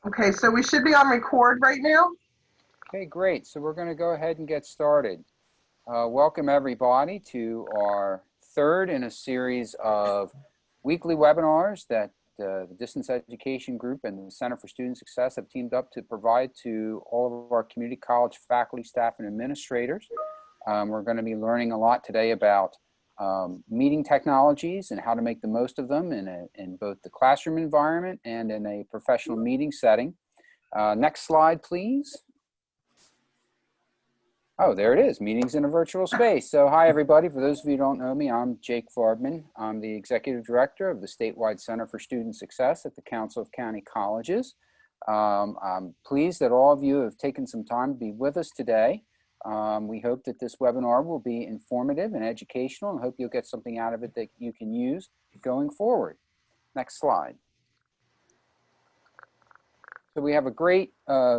Okay, so we should be on record right now. Okay, great. So we're going to go ahead and get started. Welcome everybody to our third in a series of weekly webinars that the Distance Education Group and the Center for Student Success have teamed up to provide to all of our community college faculty, staff, and administrators. We're going to be learning a lot today about meeting technologies and how to make the most of them in both the classroom environment and in a professional meeting setting. Next slide, please. Oh, there it is, meetings in a virtual space. So hi, everybody. For those of you who don't know me, I'm Jake Farbman. I'm the Executive Director of the Statewide Center for Student Success at the Council of County Colleges. I'm pleased that all of you have taken some time to be with us today. We hope that this webinar will be informative and educational, and hope you'll get something out of it that you can use going forward. Next slide. So we have a great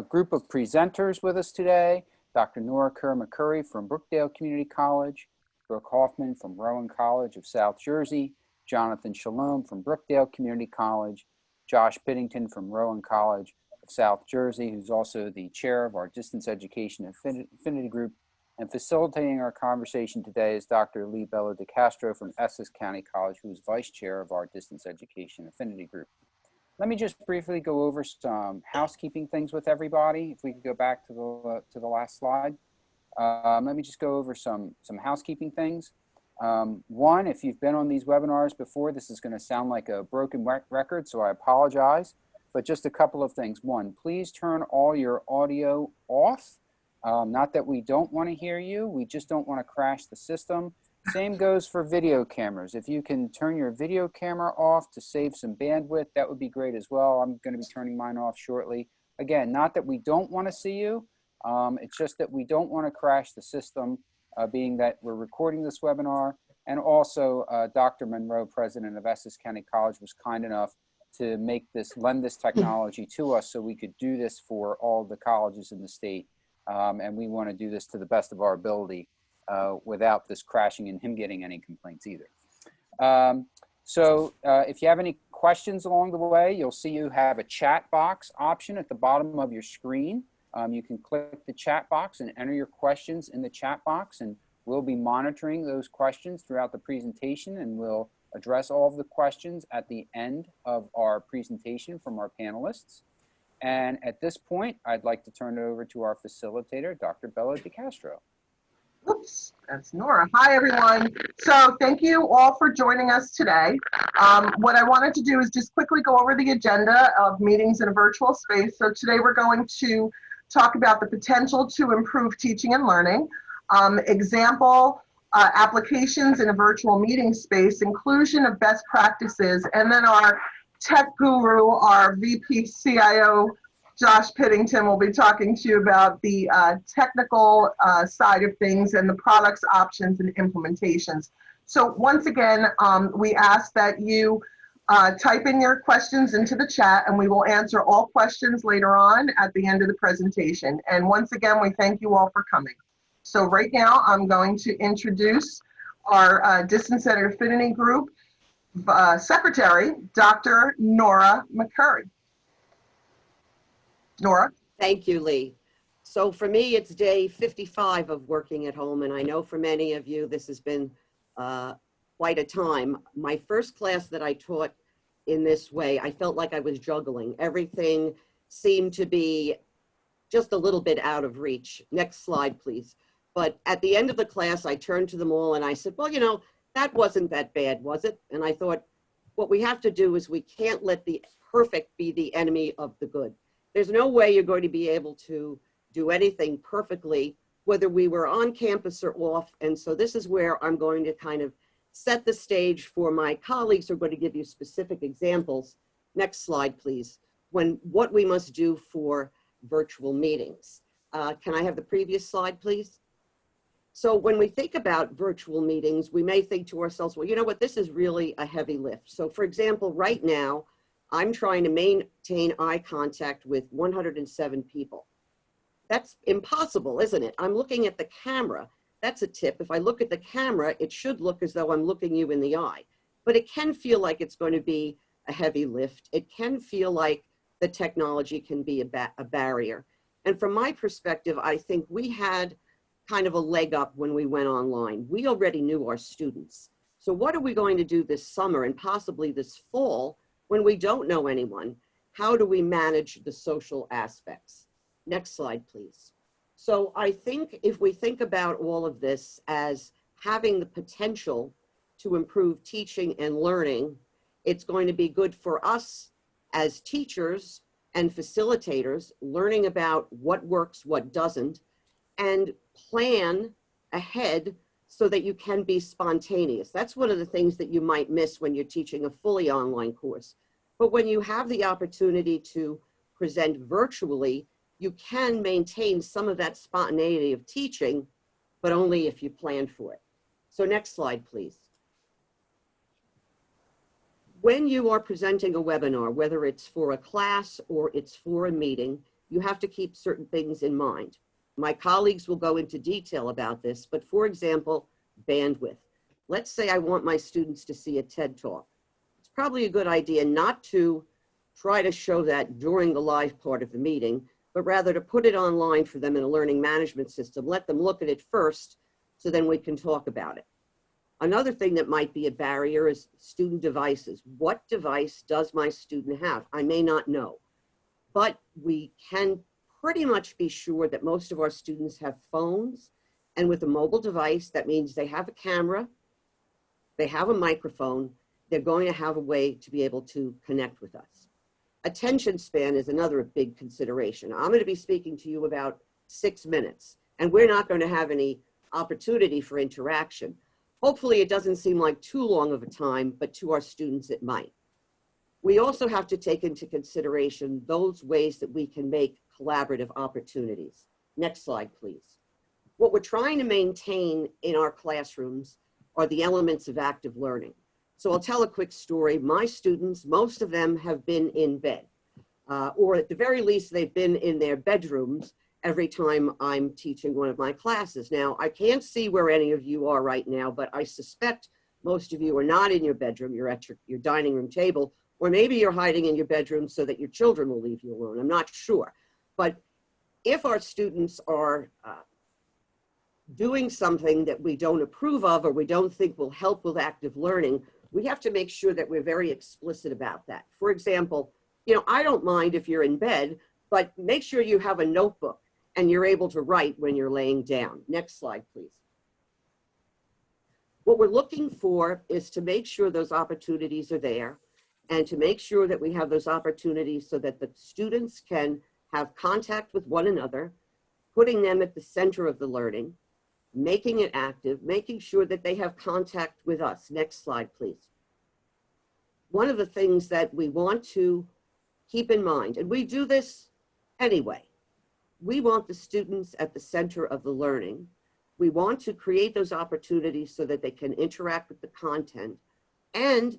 group of presenters with us today. Dr. Norah Kerr-McCurry from Brookdale Community College, Brooke Hoffman from Rowan College of South Jersey, Jonathan Shalom from Brookdale Community College, Josh Piddington from Rowan College of South Jersey, who's also the chair of our Distance Education Affinity Group, and facilitating our conversation today is Dr. Lee Bello de Castro from Essex County College, who is vice chair of our Distance Education Affinity Group. Let me just briefly go over some housekeeping things with everybody. If we could go back to the last slide. Let me just go over some housekeeping things. One, if you've been on these webinars before, this is going to sound like a broken record, so I apologize. But just a couple of things. One, please turn all your audio off. Not that we don't want to hear you, we just don't want to crash the system. Same goes for video cameras. If you can turn your video camera off to save some bandwidth, that would be great as well. I'm going to be turning mine off shortly. Again, not that we don't want to see you. It's just that we don't want to crash the system, being that we're recording this webinar. And also, Dr. Monroe, president of Essex County College, was kind enough to lend this technology to us so we could do this for all the colleges in the state. And we want to do this to the best of our ability. Without this crashing and him getting any complaints either. If you have any questions along the way, you'll see you have a chat box option at the bottom of your screen. You can click the chat box and enter your questions in the chat box, and we'll be monitoring those questions throughout the presentation, and we'll address all of the questions at the end of our presentation from our panelists. And at this point, I'd like to turn it over to our facilitator, Dr. Bello de Castro. Oops, that's Nora. Hi, everyone. So thank you all for joining us today. What I wanted to do is just quickly go over the agenda of meetings in a virtual space. So today we're going to talk about the potential to improve teaching and learning, example applications in a virtual meeting space, inclusion of best practices, and then our tech guru, our VP CIO, Josh Piddington, will be talking to you about the technical side of things and the products, options, and implementations. So once again, we ask that you type in your questions into the chat, and we will answer all questions later on at the end of the presentation. And once again, we thank you all for coming. So right now, I'm going to introduce our Distance Ed Affinity Group Secretary, Dr. Norah Kerr-McCurry. Nora? Thank you, Lee. So for me, it's day 55 of working at home, and I know for many of you, this has been quite a time. My first class that I taught in this way, I felt like I was juggling. Everything seemed to be just a little bit out of reach. Next slide, please. But at the end of the class, I turned to them all and I said, well, you know, that wasn't that bad, was it? And I thought, what we have to do is we can't let the perfect be the enemy of the good. There's no way you're going to be able to do anything perfectly, whether we were on campus or off. And so this is where I'm going to kind of set the stage for my colleagues who are going to give you specific examples. Next slide, please. What we must do for virtual meetings. Can I have the previous slide, please? So when we think about virtual meetings, we may think to ourselves, well, you know what, this is really a heavy lift. So for example, right now, I'm trying to maintain eye contact with 107 people. That's impossible, isn't it? I'm looking at the camera. That's a tip. If I look at the camera, it should look as though I'm looking you in the eye. But it can feel like it's going to be a heavy lift. It can feel like the technology can be a barrier. And from my perspective, I think we had kind of a leg up when we went online. We already knew our students. So what are we going to do this summer and possibly this fall when we don't know anyone? How do we manage the social aspects? Next slide, please. So I think if we think about all of this as having the potential to improve teaching and learning, it's going to be good for us as teachers and facilitators, learning about what works, what doesn't, and plan ahead so that you can be spontaneous. That's one of the things that you might miss when you're teaching a fully online course. But when you have the opportunity to present virtually, you can maintain some of that spontaneity of teaching, but only if you plan for it. So next slide, please. When you are presenting a webinar, whether it's for a class or it's for a meeting, you have to keep certain things in mind. My colleagues will go into detail about this, but for example, bandwidth. Let's say I want my students to see a TED Talk. It's probably a good idea not to try to show that during the live part of the meeting, but rather to put it online for them in a learning management system. Let them look at it first, so then we can talk about it. Another thing that might be a barrier is student devices. What device does my student have? I may not know, but we can pretty much be sure that most of our students have phones, and with a mobile device, that means they have a camera, they have a microphone, they're going to have a way to be able to connect with us. Attention span is another big consideration. I'm going to be speaking to you about 6 minutes, and we're not going to have any opportunity for interaction. Hopefully it doesn't seem like too long of a time, but to our students it might. We also have to take into consideration those ways that we can make collaborative opportunities. Next slide, please. What we're trying to maintain in our classrooms are the elements of active learning. So I'll tell a quick story. My students, most of them have been in bed, or at the very least, they've been in their bedrooms every time I'm teaching one of my classes. Now, I can't see where any of you are right now, but I suspect most of you are not in your bedroom. You're at your dining room table, or maybe you're hiding in your bedroom so that your children will leave you alone. I'm not sure. But if our students are doing something that we don't approve of or we don't think will help with active learning, we have to make sure that we're very explicit about that. For example, I don't mind if you're in bed, but make sure you have a notebook and you're able to write when you're laying down. Next slide, please. What we're looking for is to make sure those opportunities are there and to make sure that we have those opportunities so that the students can have contact with one another, putting them at the center of the learning, making it active, making sure that they have contact with us. Next slide, please. One of the things that we want to keep in mind, and we do this anyway, we want the students at the center of the learning. We want to create those opportunities so that they can interact with the content. And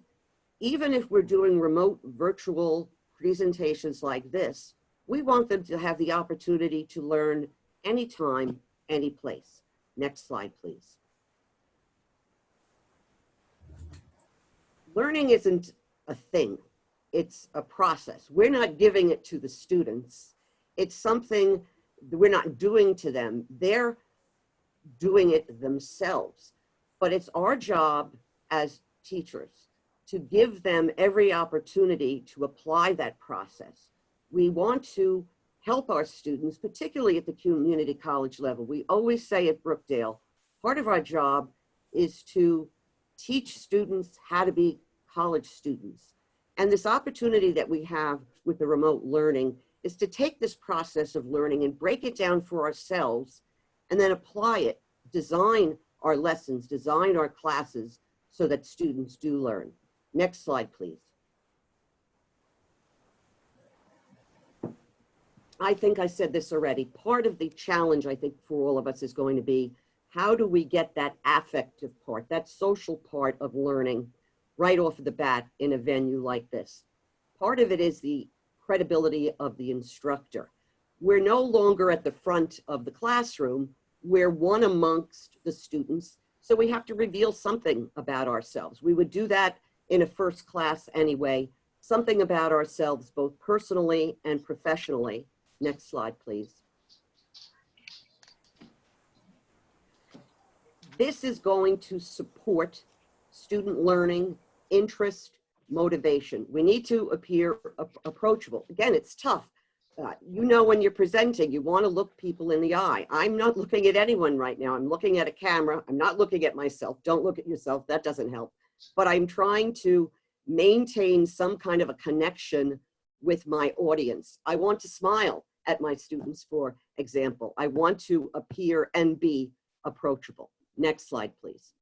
even if we're doing remote virtual presentations like this, we want them to have the opportunity to learn anytime, any place. Next slide, please. Learning isn't a thing, it's a process. We're not giving it to the students. It's something we're not doing to them. They're doing it themselves. But it's our job as teachers to give them every opportunity to apply that process. We want to help our students, particularly at the community college level. We always say at Brookdale, part of our job is to teach students how to be college students. And this opportunity that we have with the remote learning is to take this process of learning and break it down for ourselves and then apply it, design our lessons, design our classes so that students do learn. Next slide, please. I think I said this already. Part of the challenge, I think, for all of us is going to be, how do we get that affective part, that social part of learning right off the bat in a venue like this? Part of it is the credibility of the instructor. We're no longer at the front of the classroom. We're one amongst the students, so we have to reveal something about ourselves. We would do that in a first class anyway, something about ourselves, both personally and professionally. Next slide, please. This is going to support student learning, interest, motivation. We need to appear approachable. Again, it's tough. You know, when you're presenting, you want to look people in the eye. I'm not looking at anyone right now. I'm looking at a camera. I'm not looking at myself. Don't look at yourself. That doesn't help. But I'm trying to maintain some kind of a connection with my audience. I want to smile at my students, for example. I want to appear and be approachable. Next slide, please.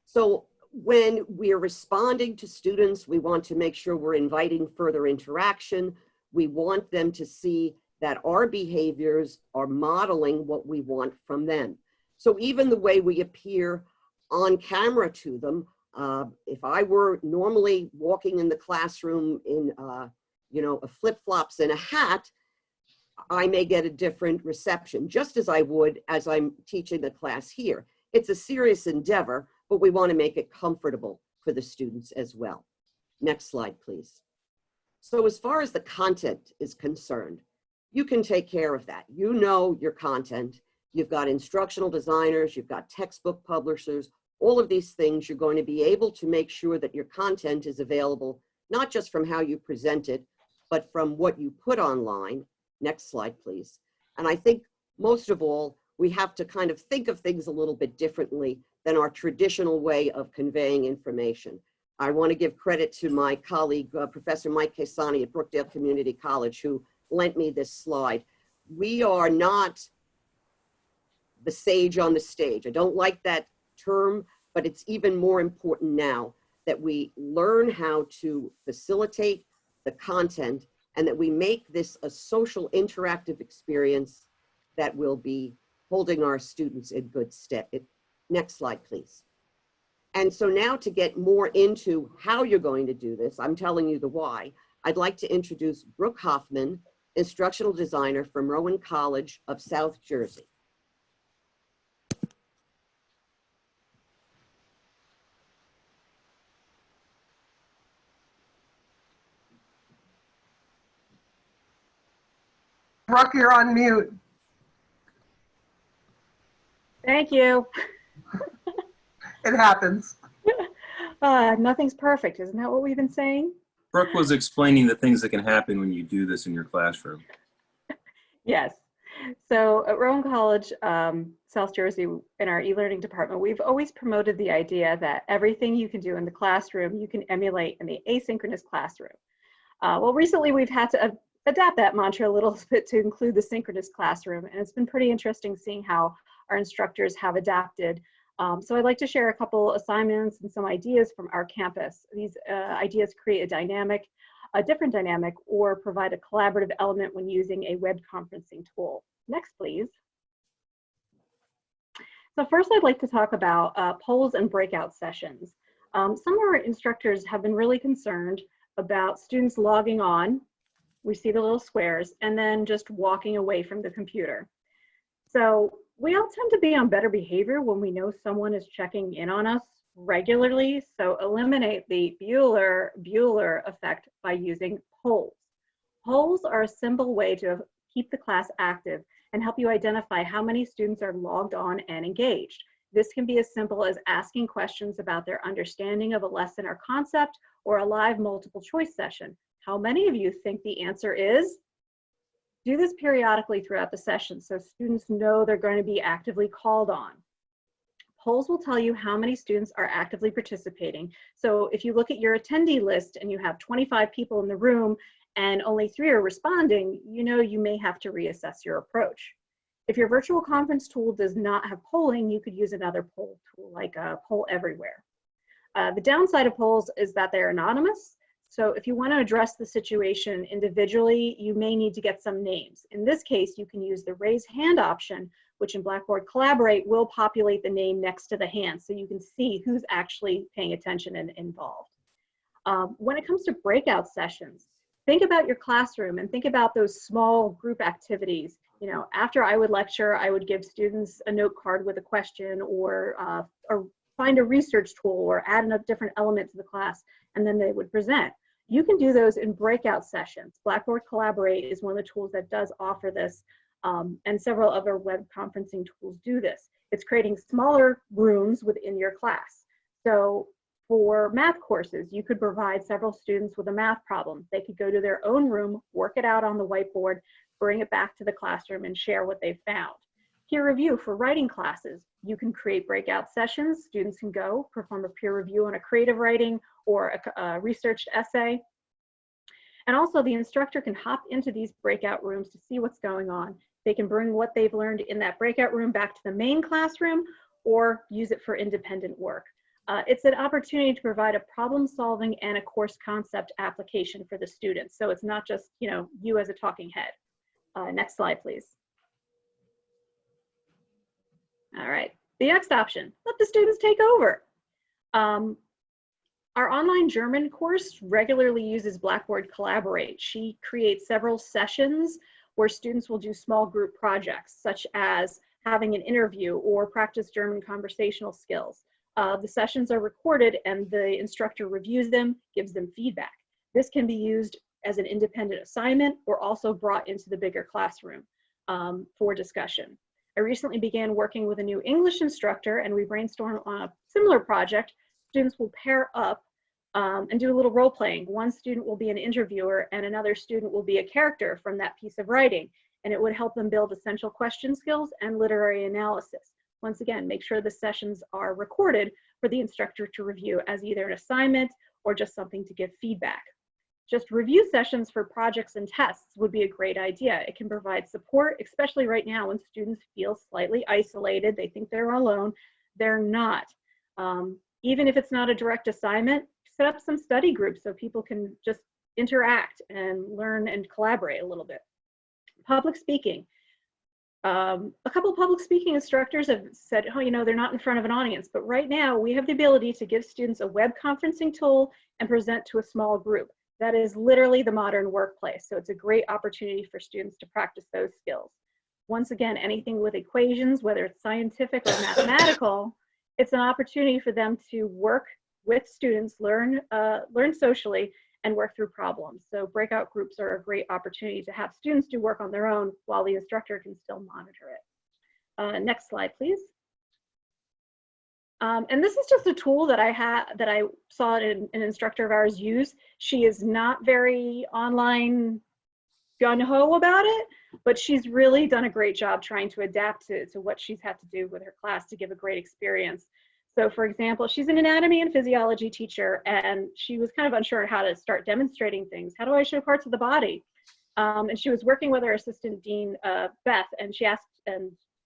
So when we are responding to students, we want to make sure we're inviting further interaction. We want them to see that our behaviors are modeling what we want from them. So even the way we appear on camera to them, if I were normally walking in the classroom in, you know, a flip-flops and a hat, I may get a different reception, just as I would as I'm teaching the class here. It's a serious endeavor, but we want to make it comfortable for the students as well. Next slide, please. So as far as the content is concerned, you can take care of that. You know your content. You've got instructional designers, you've got textbook publishers, all of these things. You're going to be able to make sure that your content is available, not just from how you present it, but from what you put online. Next slide, please. And I think most of all, we have to kind of think of things a little bit differently than our traditional way of conveying information. I want to give credit to my colleague, Professor Mike Casani at Brookdale Community College, who lent me this slide. We are not the sage on the stage. I don't like that term, but it's even more important now that we learn how to facilitate the content and that we make this a social interactive experience that will be holding our students in good stead. Next slide, please. And so now to get more into how you're going to do this, I'm telling you the why, I'd like to introduce Brooke Hoffman, Instructional Designer from Rowan College of South Jersey. Brooke, you're on mute. Thank you. It happens. Nothing's perfect. Isn't that what we've been saying? Brooke was explaining the things that can happen when you do this in your classroom. Yes. So at Rowan College, South Jersey, in our e-learning department, we've always promoted the idea that everything you can do in the classroom, you can emulate in the asynchronous classroom. Well, recently we've had to adapt that mantra a little bit to include the synchronous classroom, and it's been pretty interesting seeing how our instructors have adapted. So I'd like to share a couple assignments and some ideas from our campus. These ideas create a different dynamic, or provide a collaborative element when using a web conferencing tool. Next, please. So first, I'd like to talk about polls and breakout sessions. Some of our instructors have been really concerned about students logging on. We see the little squares, and then just walking away from the computer. So we all tend to be on better behavior when we know someone is checking in on us regularly. So eliminate the Bueller effect by using polls. Polls are a simple way to keep the class active and help you identify how many students are logged on and engaged. This can be as simple as asking questions about their understanding of a lesson or concept, or a live multiple choice session. How many of you think the answer is? Do this periodically throughout the session so students know they're going to be actively called on. Polls will tell you how many students are actively participating. So if you look at your attendee list and you have 25 people in the room and only 3 are responding, you know you may have to reassess your approach. If your virtual conference tool does not have polling, you could use another poll tool like Poll Everywhere. The downside of polls is that they're anonymous. So if you want to address the situation individually, you may need to get some names. In this case, you can use the raise hand option, which in Blackboard Collaborate will populate the name next to the hand so you can see who's actually paying attention and involved. When it comes to breakout sessions, think about your classroom and think about those small group activities. You know, after I would lecture, I would give students a note card with a question, or find a research tool, or add a different element to the class, and then they would present. You can do those in breakout sessions. Blackboard Collaborate is one of the tools that does offer this, and several other web conferencing tools do this. It's creating smaller rooms within your class. So for math courses, you could provide several students with a math problem. They could go to their own room, work it out on the whiteboard, bring it back to the classroom and share what they've found. Peer review for writing classes. You can create breakout sessions. Students can go perform a peer review on a creative writing or a researched essay. And also the instructor can hop into these breakout rooms to see what's going on. They can bring what they've learned in that breakout room back to the main classroom or use it for independent work. It's an opportunity to provide a problem solving and a course concept application for the students. So it's not just, you as a talking head. Next slide, please. All right, the next option, let the students take over. Our online German course regularly uses Blackboard Collaborate. She creates several sessions where students will do small group projects, such as having an interview or practice German conversational skills. The sessions are recorded and the instructor reviews them, gives them feedback. This can be used as an independent assignment or also brought into the bigger classroom for discussion. I recently began working with a new English instructor and we brainstormed on a similar project. Students will pair up and do a little role playing. One student will be an interviewer and another student will be a character from that piece of writing. And it would help them build essential question skills and literary analysis. Once again, make sure the sessions are recorded for the instructor to review as either an assignment or just something to give feedback. Just review sessions for projects and tests would be a great idea. It can provide support, especially right now when students feel slightly isolated. They think they're alone. They're not. Even if it's not a direct assignment, set up some study groups so people can just interact and learn and collaborate a little bit. Public speaking. A couple of public speaking instructors have said, they're not in front of an audience, but right now we have the ability to give students a web conferencing tool and present to a small group. That is literally the modern workplace. So it's a great opportunity for students to practice those skills. Once again, anything with equations, whether it's scientific or mathematical, it's an opportunity for them to work with students, learn socially, and work through problems. So breakout groups are a great opportunity to have students do work on their own while the instructor can still monitor it. Next slide, please. And this is just a tool that I saw an instructor of ours use. She is not very online gung-ho about it, but she's really done a great job trying to adapt to what she's had to do with her class to give a great experience. So for example, she's an anatomy and physiology teacher, and she was kind of unsure how to start demonstrating things. How do I show parts of the body? And she was working with her assistant dean, Beth, and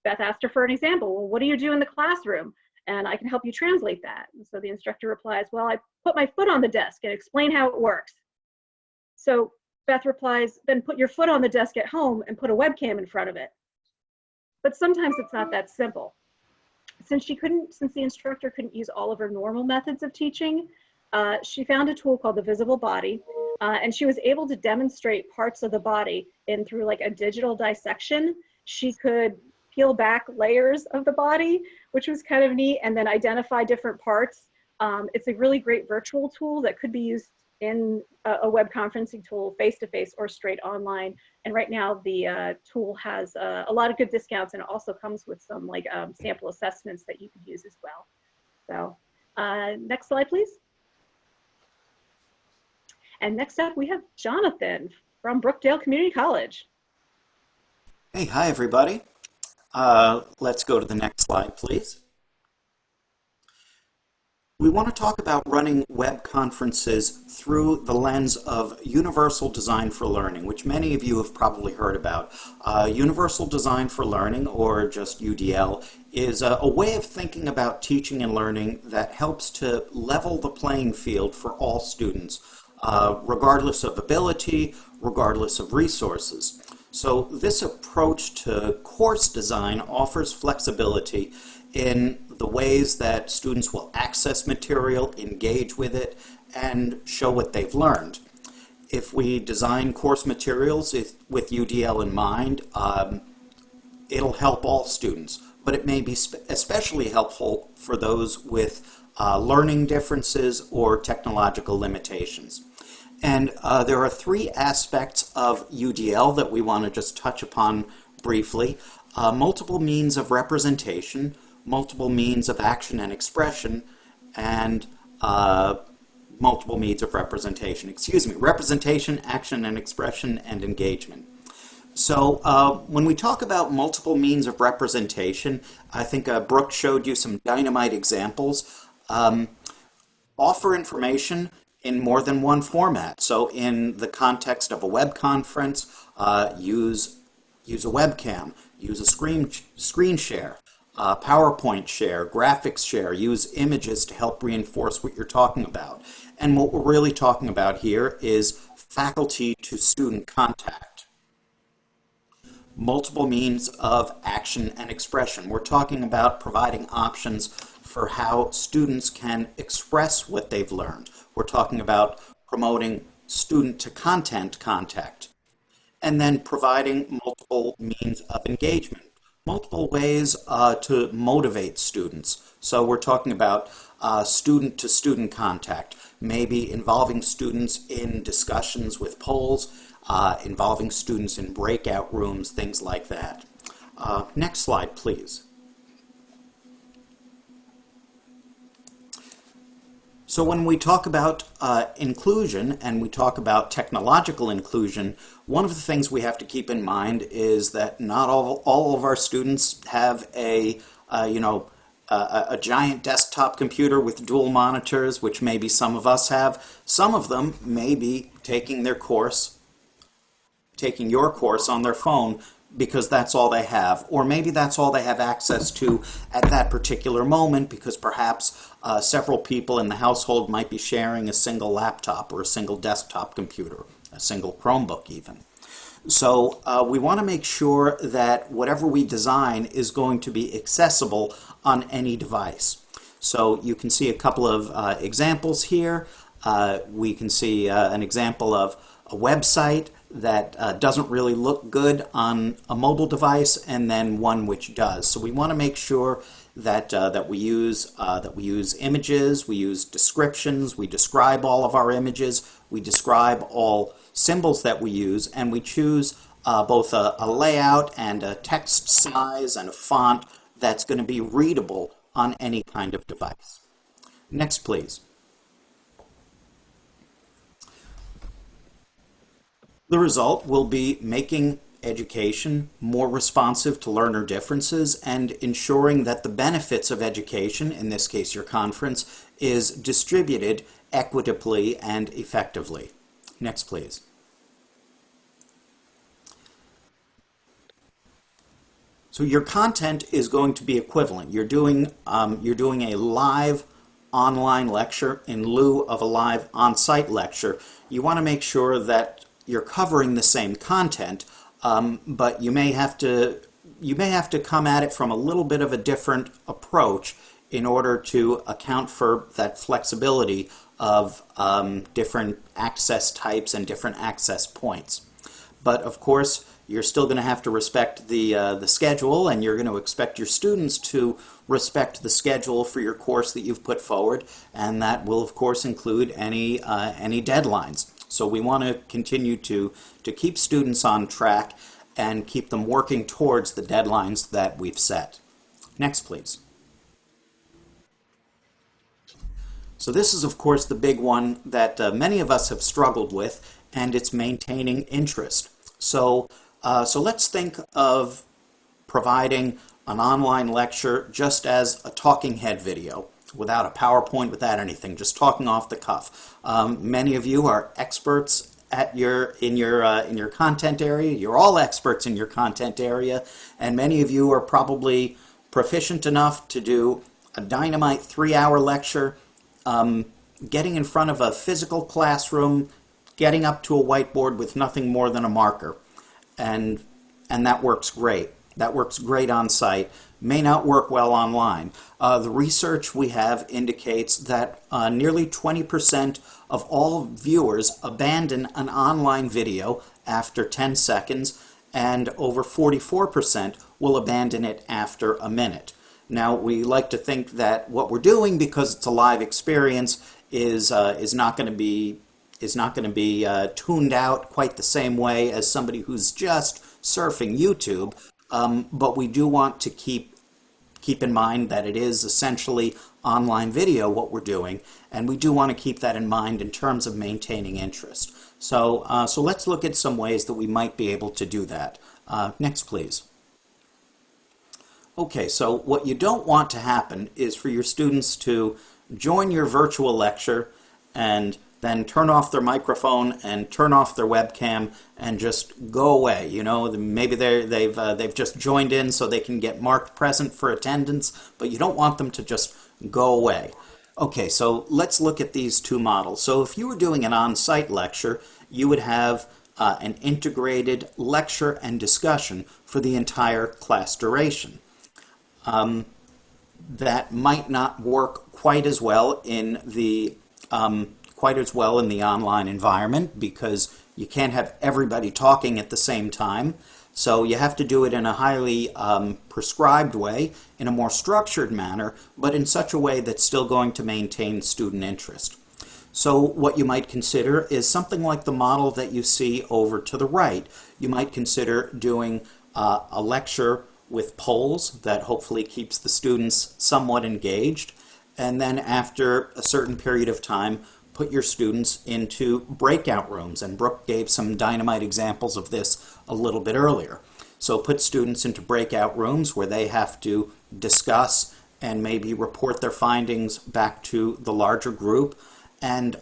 Beth asked her for an example. Well, what do you do in the classroom? And I can help you translate that. And so the instructor replies, well, I put my foot on the desk and explain how it works. So Beth replies, then put your foot on the desk at home and put a webcam in front of it. But sometimes it's not that simple. Since the instructor couldn't use all of her normal methods of teaching, she found a tool called the Visible Body, and she was able to demonstrate parts of the body through like a digital dissection. She could peel back layers of the body, which was kind of neat, and then identify different parts. It's a really great virtual tool that could be used in a web conferencing tool, face-to-face or straight online. And right now the tool has a lot of good discounts, and it also comes with some like sample assessments that you could use as well. So next slide, please. And next up we have Jonathan from Brookdale Community College. Hey, hi everybody. Let's go to the next slide, please. We want to talk about running web conferences through the lens of Universal Design for Learning, which many of you have probably heard about. Universal Design for Learning, or just UDL, is a way of thinking about teaching and learning that helps to level the playing field for all students, regardless of ability, regardless of resources. So this approach to course design offers flexibility in the ways that students will access material, engage with it, and show what they've learned. If we design course materials with UDL in mind, it'll help all students, but it may be especially helpful for those with learning differences or technological limitations. And there are three aspects of UDL that we want to just touch upon briefly. Multiple means of representation, multiple means of action and expression, and multiple means of representation. Representation, action and expression, and engagement. So when we talk about multiple means of representation, I think Brooke showed you some dynamite examples. Offer information in more than one format. So in the context of a web conference, use a webcam, use a screen share, PowerPoint share, graphics share, use images to help reinforce what you're talking about. And what we're really talking about here is faculty to student contact. Multiple means of action and expression. We're talking about providing options for how students can express what they've learned. We're talking about promoting student to content contact. And then providing multiple means of engagement, multiple ways to motivate students. So we're talking about student to student contact, maybe involving students in discussions with polls, involving students in breakout rooms, things like that. Next slide, please. So when we talk about inclusion and we talk about technological inclusion, one of the things we have to keep in mind is that not all of our students have a giant desktop computer with dual monitors, which maybe some of us have. Some of them may be taking your course on their phone because that's all they have, or maybe that's all they have access to at that particular moment because perhaps several people in the household might be sharing a single laptop or a single desktop computer, a single Chromebook even. So we want to make sure that whatever we design is going to be accessible on any device. So you can see a couple of examples here. We can see an example of a website that doesn't really look good on a mobile device, and then one which does. So we want to make sure that we use images, we use descriptions, we describe all of our images, we describe all symbols that we use, and we choose both a layout and a text size and a font that's going to be readable on any kind of device. Next, please. The result will be making education more responsive to learner differences and ensuring that the benefits of education, in this case your conference, is distributed equitably and effectively. Next, please. So your content is going to be equivalent. You're doing a live online lecture in lieu of a live on-site lecture. You want to make sure that you're covering the same content, but you may have to come at it from a little bit of a different approach in order to account for that flexibility of different access types and different access points. But of course, you're still going to have to respect the schedule, and you're going to expect your students to respect the schedule for your course that you've put forward, and that will of course include any deadlines. So we want to continue to keep students on track and keep them working towards the deadlines that we've set. Next, please. So this is, of course, the big one that many of us have struggled with, and it's maintaining interest. So let's think of providing an online lecture just as a talking head video, without a PowerPoint, without anything, just talking off the cuff. Many of you are experts in your content area. You're all experts in your content area, and many of you are probably proficient enough to do a dynamite 3-hour lecture, getting in front of a physical classroom, getting up to a whiteboard with nothing more than a marker, and that works great. That works great on site. May not work well online. The research we have indicates that nearly 20% of all viewers abandon an online video after 10 seconds, and over 44% will abandon it after a minute. Now, we like to think that what we're doing, because it's a live experience, is not going to be is not going to be tuned out quite the same way as somebody who's just surfing YouTube, but we do want to keep in mind that it is essentially online video what we're doing, and we do want to keep that in mind in terms of maintaining interest. So, so let's look at some ways that we might be able to do that. Next, please. Okay, so what you don't want to happen is for your students to join your virtual lecture and then turn off their microphone and turn off their webcam and just go away. You know, maybe they've just joined in so they can get marked present for attendance, but you don't want them to just go away. Okay, so let's look at these two models. So if you were doing an on-site lecture, you would have an integrated lecture and discussion for the entire class duration. That might not work quite as well in the online environment because you can't have everybody talking at the same time. So you have to do it in a highly prescribed way, in a more structured manner, but in such a way that's still going to maintain student interest. So what you might consider is something like the model that you see over to the right. You might consider doing a lecture with polls that hopefully keeps the students somewhat engaged, and then after a certain period of time, put your students into breakout rooms, and Brooke gave some dynamite examples of this a little bit earlier. So put students into breakout rooms where they have to discuss and maybe report their findings back to the larger group, and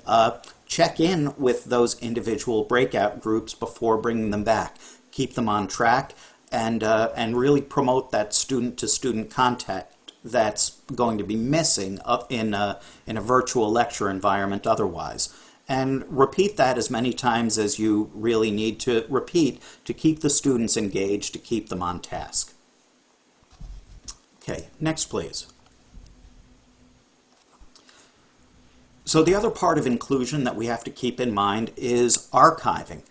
check in with those individual breakout groups before bringing them back. Keep them on track, and really promote that student-to-student contact that's going to be missing in a virtual lecture environment otherwise. And repeat that as many times as you really need to repeat to keep the students engaged, to keep them on task. Okay, next please. So the other part of inclusion that we have to keep in mind is archiving.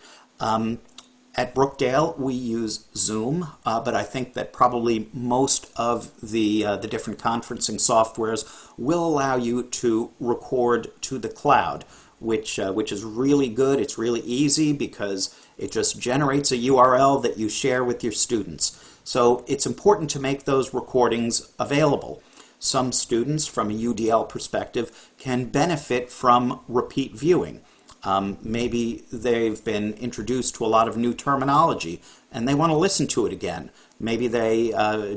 At Brookdale, we use Zoom, but I think that probably most of the different conferencing softwares will allow you to record to the cloud, which is really good. It's really easy because it just generates a URL that you share with your students. So it's important to make those recordings available. Some students, from a UDL perspective, can benefit from repeat viewing. Maybe they've been introduced to a lot of new terminology and they want to listen to it again. Maybe they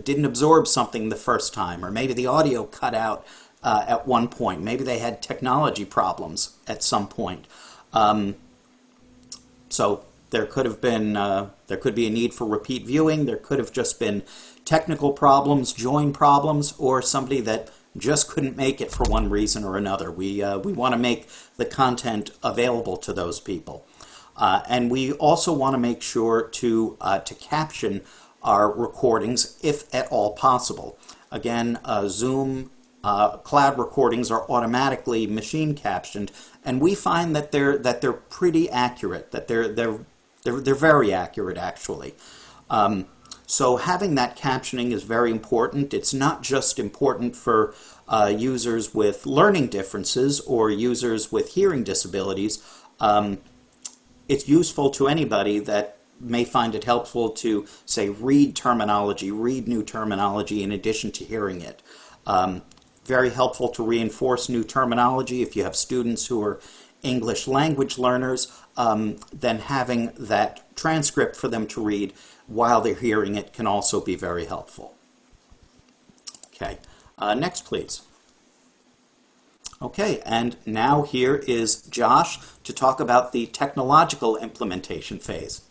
didn't absorb something the first time, or maybe the audio cut out at one point. Maybe they had technology problems at some point. So there could be a need for repeat viewing. There could have just been technical problems, join problems, or somebody that just couldn't make it for one reason or another. We want to make the content available to those people. And we also want to make sure to caption our recordings if at all possible. Again, Zoom cloud recordings are automatically machine captioned, and we find that they're pretty accurate, that they're very accurate actually. So having that captioning is very important. It's not just important for users with learning differences or users with hearing disabilities. It's useful to anybody that may find it helpful to, say, read terminology, read new terminology in addition to hearing it. Very helpful to reinforce new terminology if you have students who are English language learners, then having that transcript for them to read while they're hearing it can also be very helpful. Okay, next please. Okay, and now here is Josh to talk about the technological implementation phase.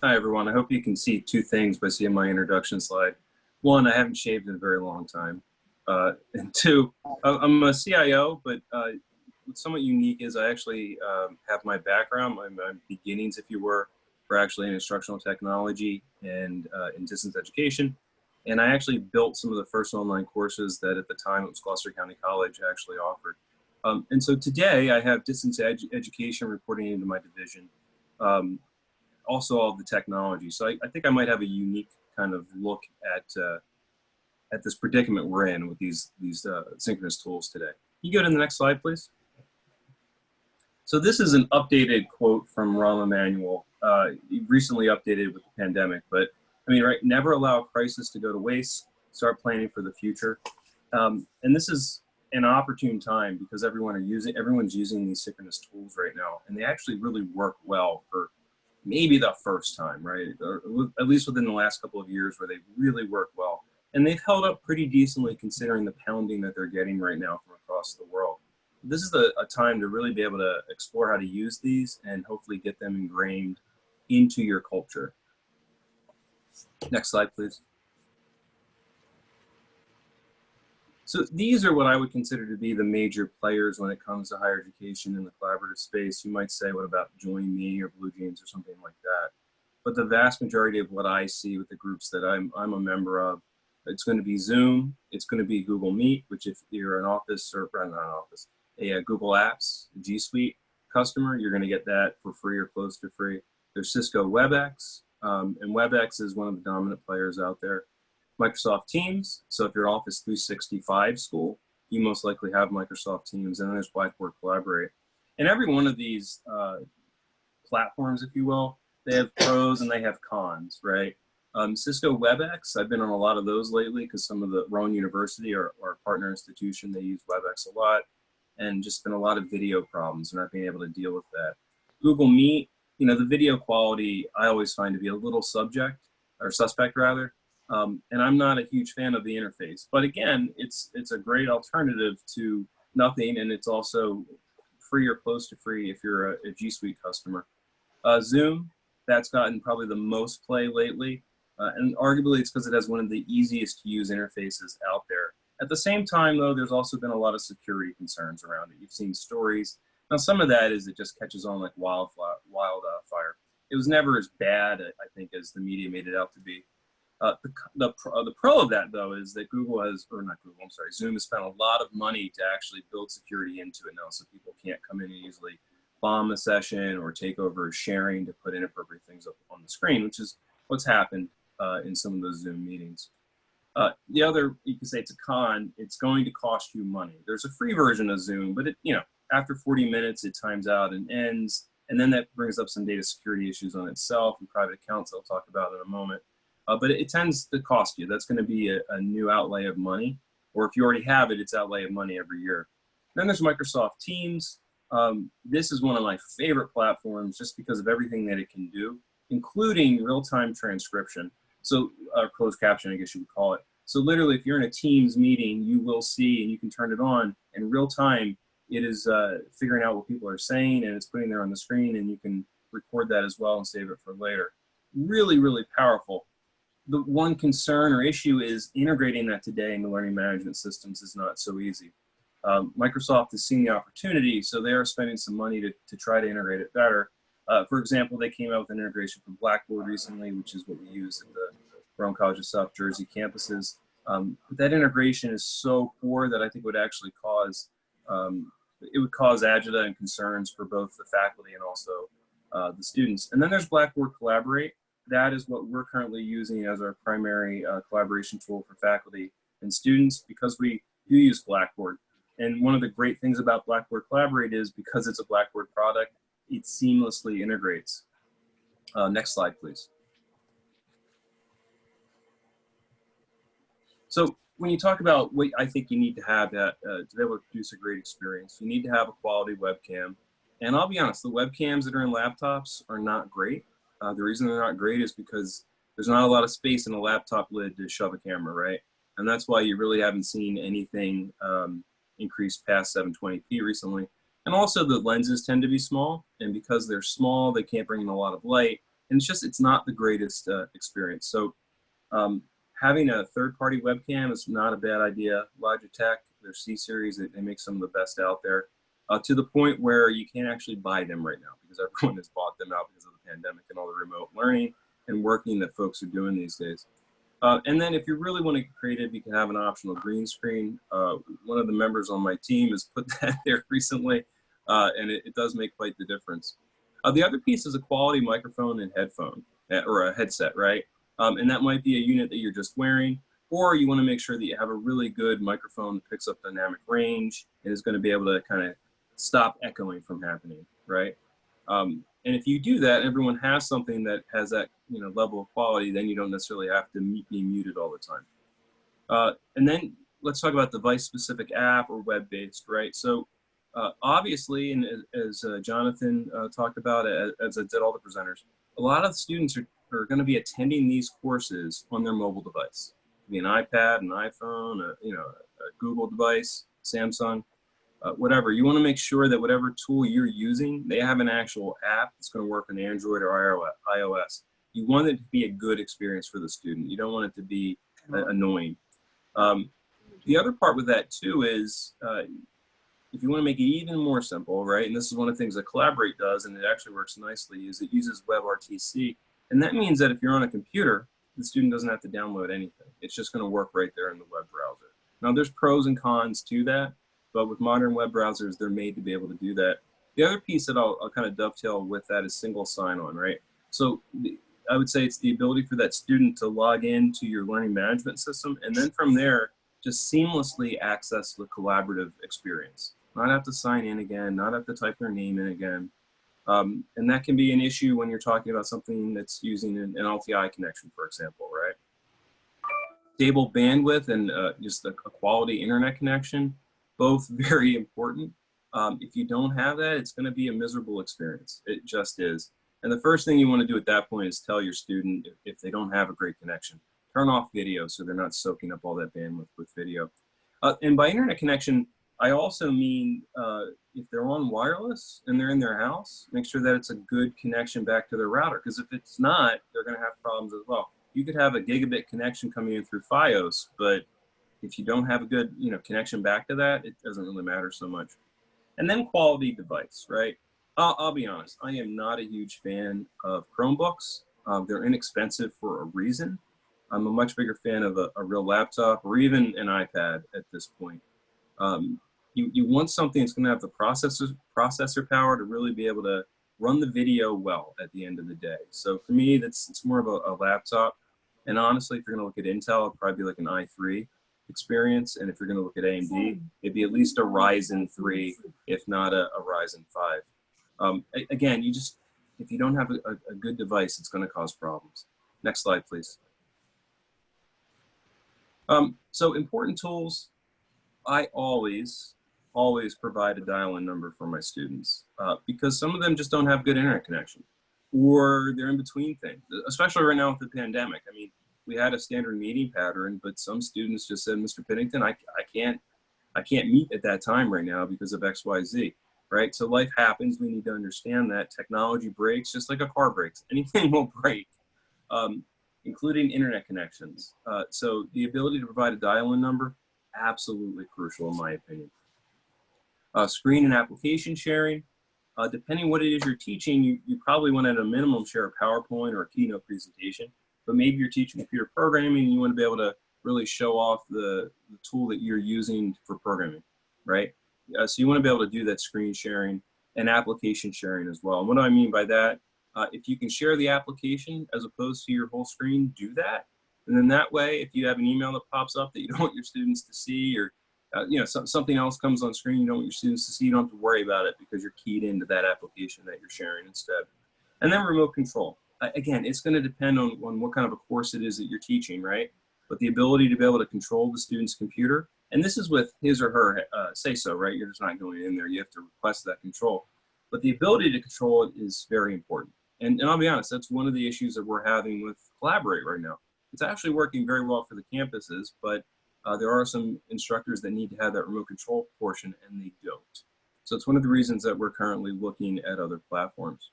Hi everyone, I hope you can see two things by seeing my introduction slide. One, I haven't shaved in a very long time. And two, I'm a CIO, but what's somewhat unique is I actually have my background, my beginnings, if you were actually in instructional technology and in distance education. And I actually built some of the first online courses that at the time it was Gloucester County College actually offered. And so today I have distance education reporting into my division, also all the technology. So I think I might have a unique kind of look at this predicament we're in with these synchronous tools today. Can you go to the next slide, please? So this is an updated quote from Rahm Emanuel, recently updated with the pandemic. But I mean, right? Never allow a crisis to go to waste. Start planning for the future. And this is an opportune time because everyone's using these synchronous tools right now, and they actually really work well for maybe the first time, right? Or at least within the last couple of years where they really work well. And they've held up pretty decently considering the pounding that they're getting right now from across the world. This is a time to really be able to explore how to use these and hopefully get them ingrained into your culture. Next slide, please. So these are what I would consider to be the major players when it comes to higher education in the collaborative space. You might say, what about Join Me or Blue Jeans or something like that? But the vast majority of what I see with the groups that I'm a member of, it's going to be Zoom, it's going to be Google Meet, which if you're an Office or not an Office, a Google Apps, G Suite customer, you're going to get that for free or close to free. There's Cisco WebEx, and WebEx is one of the dominant players out there. Microsoft Teams, so if you're Office 365 school, you most likely have Microsoft Teams, and then there's Blackboard Collaborate. And every one of these platforms, if you will, they have pros and they have cons, right? Cisco WebEx, I've been on a lot of those lately because some of the Rowan University or partner institution, they use WebEx a lot, and just been a lot of video problems and not being able to deal with that. Google Meet, you know, the video quality I always find to be a little suspect rather. And I'm not a huge fan of the interface, but again, it's a great alternative to nothing, and it's also free or close to free if you're a G Suite customer. Zoom, that's gotten probably the most play lately, and arguably it's because it has one of the easiest to use interfaces out there. At the same time, though, there's also been a lot of security concerns around it. You've seen stories. Now, some of that is it just catches on like wildfire. It was never as bad, I think, as the media made it out to be. The pro of that, though, is that Zoom has spent a lot of money to actually build security into it now, so people can't come in and easily bomb a session or take over sharing to put inappropriate things up on the screen, which is what's happened in some of those Zoom meetings. The other, you can say it's a con, it's going to cost you money. There's a free version of Zoom, but after 40 minutes, it times out and ends, and then that brings up some data security issues on itself and private accounts I'll talk about in a moment. But it tends to cost you. That's going to be a new outlay of money, or if you already have it, it's outlay of money every year. Then there's Microsoft Teams. This is one of my favorite platforms just because of everything that it can do, including real-time transcription. So closed caption, I guess you would call it. So literally, if you're in a Teams meeting, you will see, and you can turn it on in real time. It is figuring out what people are saying, and it's putting there on the screen, and you can record that as well and save it for later. Really, really powerful. The one concern or issue is integrating that today into learning management systems is not so easy. Microsoft has seen the opportunity, so they are spending some money to try to integrate it better. For example, they came out with an integration for Blackboard recently, which is what we use at the Rowan College of South Jersey campuses. But that integration is so poor that I think would actually cause agita and concerns for both the faculty and also the students. And then there's Blackboard Collaborate. That is what we're currently using as our primary collaboration tool for faculty and students because we do use Blackboard. And one of the great things about Blackboard Collaborate is because it's a Blackboard product, it seamlessly integrates. Next slide, please. So when you talk about what I think you need to have to be able to produce a great experience, you need to have a quality webcam. And I'll be honest, the webcams that are in laptops are not great. The reason they're not great is because there's not a lot of space in a laptop lid to shove a camera, right? And that's why you really haven't seen anything increase past 720p recently. And also the lenses tend to be small, and because they're small, they can't bring in a lot of light. And it's not the greatest experience. So having a third-party webcam is not a bad idea. Logitech, their C-Series, they make some of the best out there. To the point where you can't actually buy them right now because everyone has bought them out because of the pandemic and all the remote learning and working that folks are doing these days. And then if you really want to get creative, you can have an optional green screen. One of the members on my team has put that there recently, and it does make quite the difference. The other piece is a quality microphone and headphone, or a headset, right? And that might be a unit that you're just wearing, or you want to make sure that you have a really good microphone that picks up dynamic range and is going to be able to kind of stop echoing from happening. right? And if you do that, everyone has something that has that level of quality, then you don't necessarily have to be muted all the time. And then let's talk about device-specific app or web-based, right? So obviously, and as Jonathan talked about, as did all the presenters, a lot of students are going to be attending these courses on their mobile device. It could be an iPad, an iPhone, a Google device, Samsung, whatever. You want to make sure that whatever tool you're using, they have an actual app that's going to work on Android or iOS. You want it to be a good experience for the student. You don't want it to be annoying. The other part with that too is if you want to make it even more simple, right? And this is one of the things that Collaborate does, and it actually works nicely, is it uses WebRTC. And that means that if you're on a computer, the student doesn't have to download anything. It's just going to work right there in the web browser. Now, there's pros and cons to that, but with modern web browsers, they're made to be able to do that. The other piece that I'll kind of dovetail with that is single sign-on, right? So I would say it's the ability for that student to log into your learning management system, and then from there, just seamlessly access the collaborative experience. Not have to sign in again, not have to type their name in again. And that can be an issue when you're talking about something that's using an LTI connection, for example, right? Stable bandwidth and just a quality internet connection, both very important. If you don't have that, it's going to be a miserable experience. It just is. And the first thing you want to do at that point is tell your student, if they don't have a great connection, turn off video so they're not soaking up all that bandwidth with video. And by internet connection, I also mean if they're on wireless and they're in their house, make sure that it's a good connection back to their router, because if it's not, they're going to have problems as well. You could have a gigabit connection coming in through FiOS, but if you don't have a good connection back to that, it doesn't really matter so much. And then quality device, right? I'll be honest, I am not a huge fan of Chromebooks. They're inexpensive for a reason. I'm a much bigger fan of a real laptop or even an iPad at this point. You want something that's going to have the processor power to really be able to run the video well at the end of the day. So for me, it's more of a laptop. And honestly, if you're going to look at Intel, it'd probably be like an i3 experience. And if you're going to look at AMD, it'd be at least a Ryzen 3, if not a Ryzen 5. Again, if you don't have a good device, it's going to cause problems. Next slide, please. So important tools, I always provide a dial-in number for my students because some of them just don't have good internet connection, or they're in between things, especially right now with the pandemic. I mean, we had a standard meeting pattern, but some students just said, Mr. Piddington, I can't meet at that time right now because of X, Y, Z, right? So life happens. We need to understand that technology breaks just like a car breaks. Anything will break. Including internet connections. So the ability to provide a dial-in number, absolutely crucial in my opinion. Screen and application sharing. Depending what it is you're teaching, you probably want to at a minimum share a PowerPoint or a keynote presentation, but maybe you're teaching computer programming and you want to be able to really show off the tool that you're using for programming, right? So you want to be able to do that screen sharing and application sharing as well. And what do I mean by that? If you can share the application as opposed to your whole screen, do that. And then that way, if you have an email that pops up that you don't want your students to see, or something else comes on screen you don't want your students to see, you don't have to worry about it because you're keyed into that application that you're sharing instead. And then remote control. Again, it's going to depend on what kind of a course it is that you're teaching, right? But the ability to be able to control the student's computer, and this is with his or her say-so, right? You're just not going in there. You have to request that control. But the ability to control it is very important. And I'll be honest, that's one of the issues that we're having with Collaborate right now. It's actually working very well for the campuses, but there are some instructors that need to have that remote control portion, and they don't. So it's one of the reasons that we're currently looking at other platforms.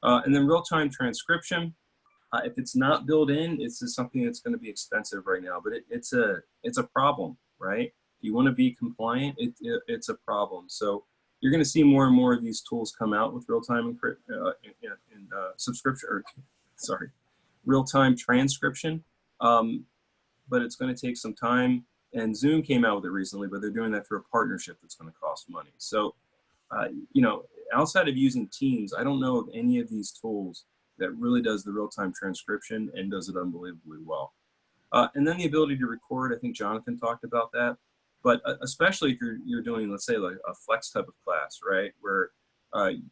And then real-time transcription. If it's not built in, it's just something that's going to be expensive right now, but it's a problem, right? If you want to be compliant, it's a problem. So you're going to see more and more of these tools come out with real-time real-time transcription, but it's going to take some time. And Zoom came out with it recently, but they're doing that through a partnership that's going to cost money. So, outside of using Teams, I don't know of any of these tools that really does the real-time transcription and does it unbelievably well. And then the ability to record, I think Jonathan talked about that. But especially if you're doing, let's say, like a flex type of class, right, where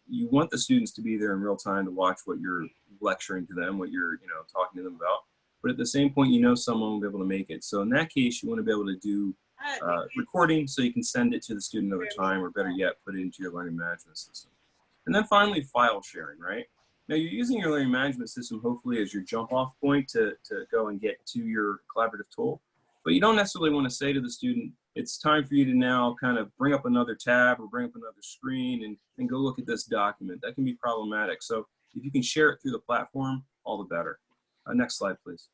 you want the students to be there in real time to watch what you're lecturing to them, what you're talking to them about. But at the same point, someone will be able to make it. So in that case, you want to be able to do recording so you can send it to the student over time, or better yet, put it into your learning management system. And then finally, file sharing, right? Now you're using your learning management system hopefully as your jump off point to go and get to your collaborative tool. But you don't necessarily want to say to the student, it's time for you to now kind of bring up another tab or bring up another screen and go look at this document. That can be problematic. So if you can share it through the platform, all the better. Next slide, please.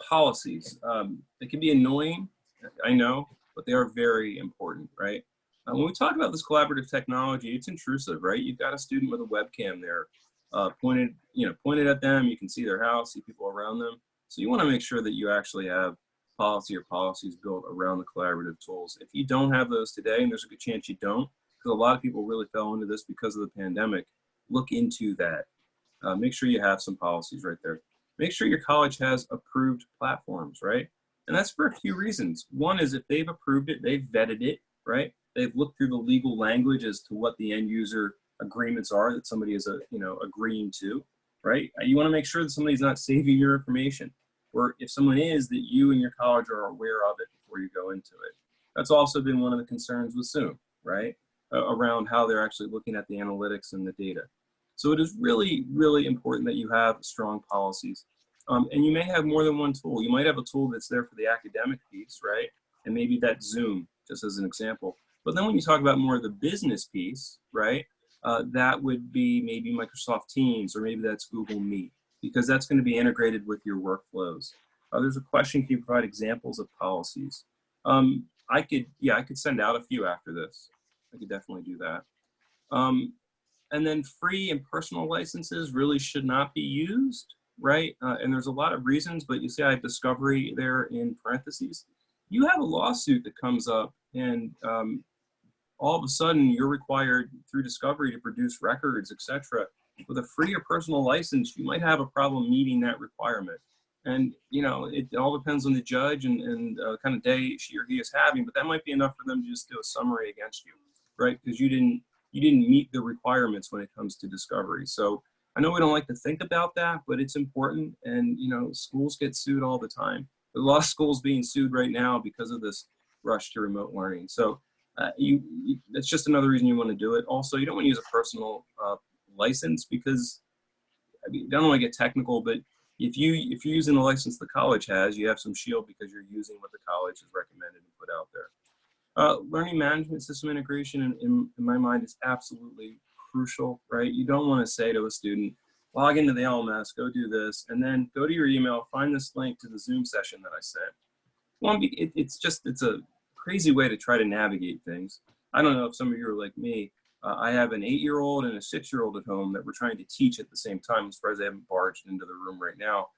Policies. They can be annoying, I know, but they are very important, right? When we talk about this collaborative technology, it's intrusive, right? You've got a student with a webcam there pointed at them. You can see their house, see people around them. So you want to make sure that you actually have policy or policies built around the collaborative tools. If you don't have those today, and there's a good chance you don't, because a lot of people really fell into this because of the pandemic, look into that. Make sure you have some policies right there. Make sure your college has approved platforms, right? And that's for a few reasons. One is if they've approved it, they've vetted it, right? They've looked through the legal language as to what the end user agreements are that somebody is agreeing to, right? You want to make sure that somebody's not saving your information, or if someone is, that you and your college are aware of it before you go into it. That's also been one of the concerns with Zoom, right? Around how they're actually looking at the analytics and the data. So it is really, really important that you have strong policies. And you may have more than one tool. You might have a tool that's there for the academic piece, right? And maybe that's Zoom, just as an example. But then when you talk about more of the business piece, right? That would be maybe Microsoft Teams, or maybe that's Google Meet, because that's going to be integrated with your workflows. There's a question, can you provide examples of policies? I could send out a few after this. I could definitely do that. And then free and personal licenses really should not be used, right? And there's a lot of reasons, but you see I have discovery there in parentheses. You have a lawsuit that comes up, and all of a sudden you're required through discovery to produce records, etc. With a free or personal license, you might have a problem meeting that requirement. And it all depends on the judge and kind of day she or he is having, but that might be enough for them to just do a summary against you, right? Because you didn't meet the requirements when it comes to discovery. So I know we don't like to think about that, but it's important. And schools get sued all the time. There's a lot of schools being sued right now because of this rush to remote learning. So that's just another reason you want to do it. Also, you don't want to use a personal license, because I don't want to get technical, but if you're using the license the college has, you have some shield because you're using what the college has recommended and put out there. Learning management system integration, in my mind, is absolutely crucial, right? You don't want to say to a student, log into the LMS, go do this, and then go to your email, find this link to the Zoom session that I sent. Well, it's a crazy way to try to navigate things. I don't know if some of you are like me. I have an 8-year-old and a 6-year-old at home that we're trying to teach at the same time. I'm surprised they haven't barged into the room right now.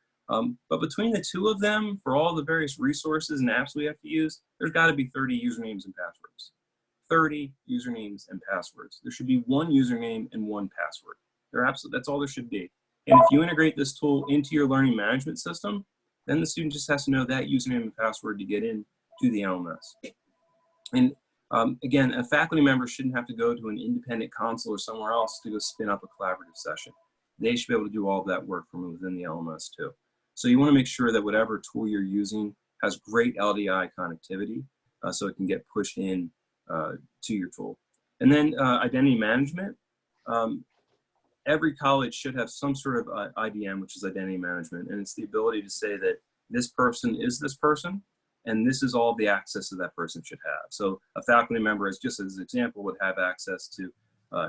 But between the two of them, for all the various resources and apps we have to use, there's got to be 30 usernames and passwords. 30 usernames and passwords. There should be one username and one password. That's all there should be. And if you integrate this tool into your learning management system, then the student just has to know that username and password to get in to the LMS. And again, a faculty member shouldn't have to go to an independent console or somewhere else to go spin up a collaborative session. They should be able to do all of that work from within the LMS too. So you want to make sure that whatever tool you're using has great LDI connectivity so it can get pushed in to your tool. And then identity management. Every college should have some sort of IDM, which is identity management, and it's the ability to say that this person is this person, and this is all the access that that person should have. So a faculty member, just as an example, would have access to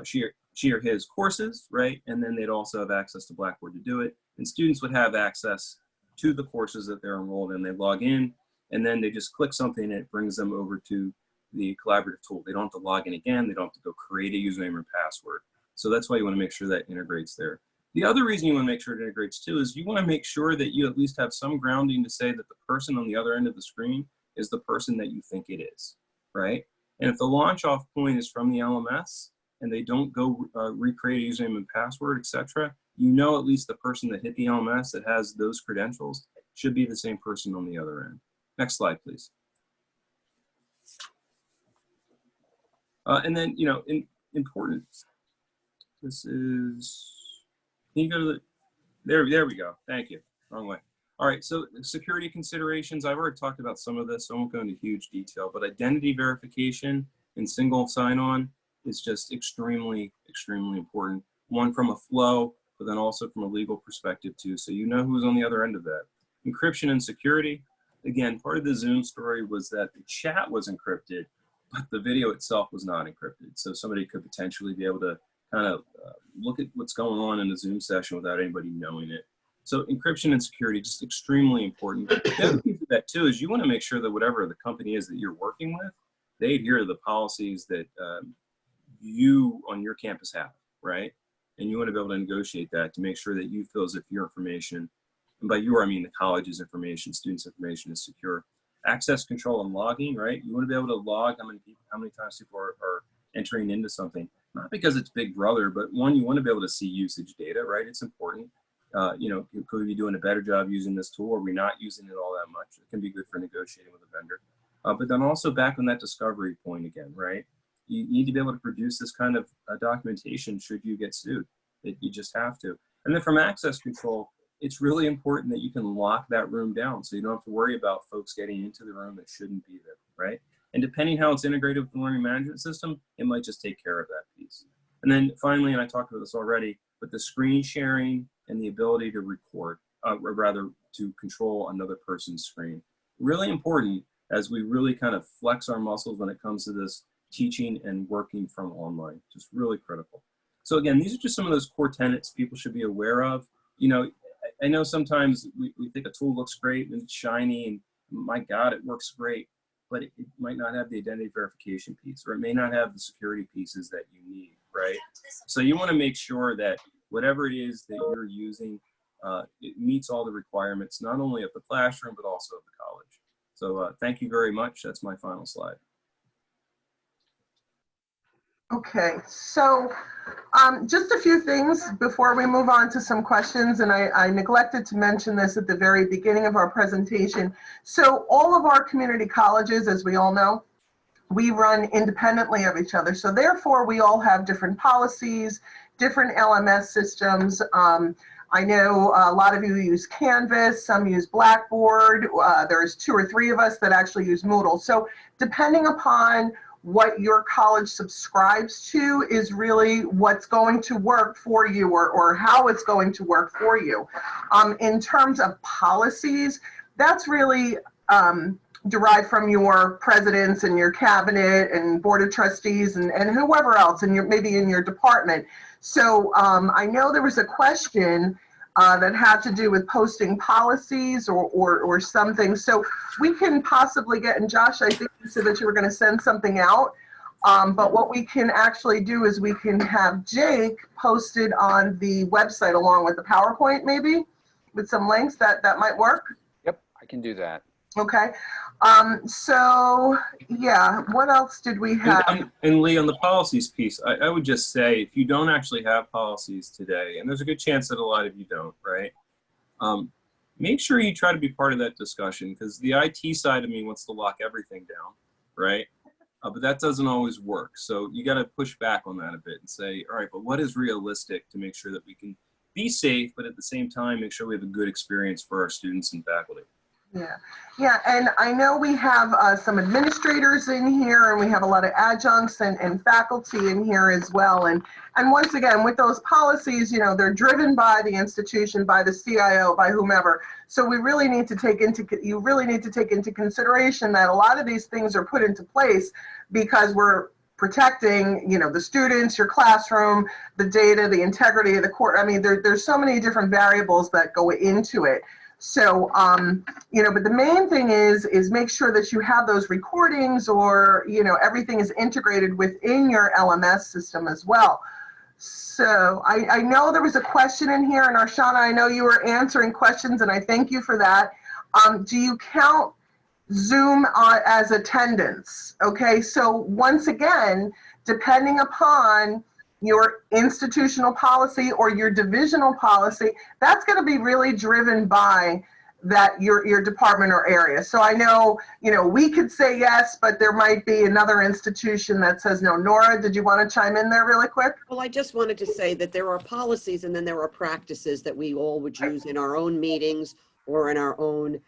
she or his courses, right? And then they'd also have access to Blackboard to do it. And students would have access to the courses that they're enrolled in. They log in, and then they just click something, and it brings them over to the collaborative tool. They don't have to log in again. They don't have to go create a username or password. So that's why you want to make sure that integrates there. The other reason you want to make sure it integrates too is you want to make sure that you at least have some grounding to say that the person on the other end of the screen is the person that you think it is, right? And if the launch off point is from the LMS and they don't go recreate a username and password, etc., you know at least the person that hit the LMS that has those credentials should be the same person on the other end. Next slide, please. And then, important. This is, can you go to the, there we go. Thank you. Wrong way. All right, so security considerations, I've already talked about some of this, so I won't go into huge detail, but identity verification and single sign-on is just extremely, extremely important. One, from a flow, but then also from a legal perspective too, so you know who's on the other end of that. Encryption and security. Again, part of the Zoom story was that the chat was encrypted, but the video itself was not encrypted. So somebody could potentially be able to kind of look at what's going on in a Zoom session without anybody knowing it. So encryption and security, just extremely important. The other piece of that too is you want to make sure that whatever the company is that you're working with, they adhere to the policies that you on your campus have, right? And you want to be able to negotiate that to make sure that you feel as if your information, and by you I mean the college's information, students' information, is secure. Access control and logging, right? You want to be able to log how many times people are entering into something. Not because it's Big Brother, but one, you want to be able to see usage data, right? It's important. Could we be doing a better job using this tool? Or are we not using it all that much? It can be good for negotiating with a vendor. But then also back on that discovery point again, right? You need to be able to produce this kind of documentation should you get sued. You just have to. And then from access control, it's really important that you can lock that room down so you don't have to worry about folks getting into the room that shouldn't be there, right? And depending how it's integrated with the learning management system, it might just take care of that piece. And then finally, and I talked about this already, but the screen sharing and the ability to record, or rather to control another person's screen. Really important as we really kind of flex our muscles when it comes to this teaching and working from online, just really critical. So again, these are just some of those core tenets people should be aware of. I know sometimes we think a tool looks great and it's shiny and my God, it works great, but it might not have the identity verification piece, or it may not have the security pieces that you need, right? So you want to make sure that whatever it is that you're using, it meets all the requirements, not only of the classroom, but also of the college. So thank you very much. That's my final slide. Okay, so just a few things before we move on to some questions, and I neglected to mention this at the very beginning of our presentation. So all of our community colleges, as we all know, we run independently of each other. So therefore, we all have different policies, different LMS systems. I know a lot of you use Canvas, some use Blackboard. There's 2 or 3 of us that actually use Moodle. So depending upon what your college subscribes to is really what's going to work for you, or how it's going to work for you. In terms of policies, that's really derived from your presidents and your cabinet and board of trustees and whoever else, and maybe in your department. So I know there was a question that had to do with posting policies or something. So we can possibly get, and Josh, I think you said that you were going to send something out. But what we can actually do is we can have Jake posted on the website along with the PowerPoint, maybe with some links. That might work. Yep, I can do that. Okay. So yeah, what else did we have? And Lee, on the policies piece, I would just say, if you don't actually have policies today, and there's a good chance that a lot of you don't, right? Make sure you try to be part of that discussion, because the IT side of me wants to lock everything down, right? But that doesn't always work. So you got to push back on that a bit and say, all right, but what is realistic to make sure that we can be safe, but at the same time, make sure we have a good experience for our students and faculty. Yeah, and I know we have some administrators in here, and we have a lot of adjuncts and faculty in here as well. And once again, with those policies, they're driven by the institution, by the CIO, by whomever. So we really need to take into consideration that a lot of these things are put into place because we're protecting, the students, your classroom, the data, the integrity of the course. I mean, there's so many different variables that go into it. So, but the main thing is make sure that you have those recordings, or, everything is integrated within your LMS system as well. So I know there was a question in here, and Arshana, I know you were answering questions, and I thank you for that. Do you count Zoom as attendance? Okay, so once again, depending upon your institutional policy or your divisional policy, that's going to be really driven by that your department or area. So I know, we could say yes, but there might be another institution that says no. Nora, did you want to chime in there really quick? Well, I just wanted to say that there are policies and then there are practices that we all would use in our own meetings or in our own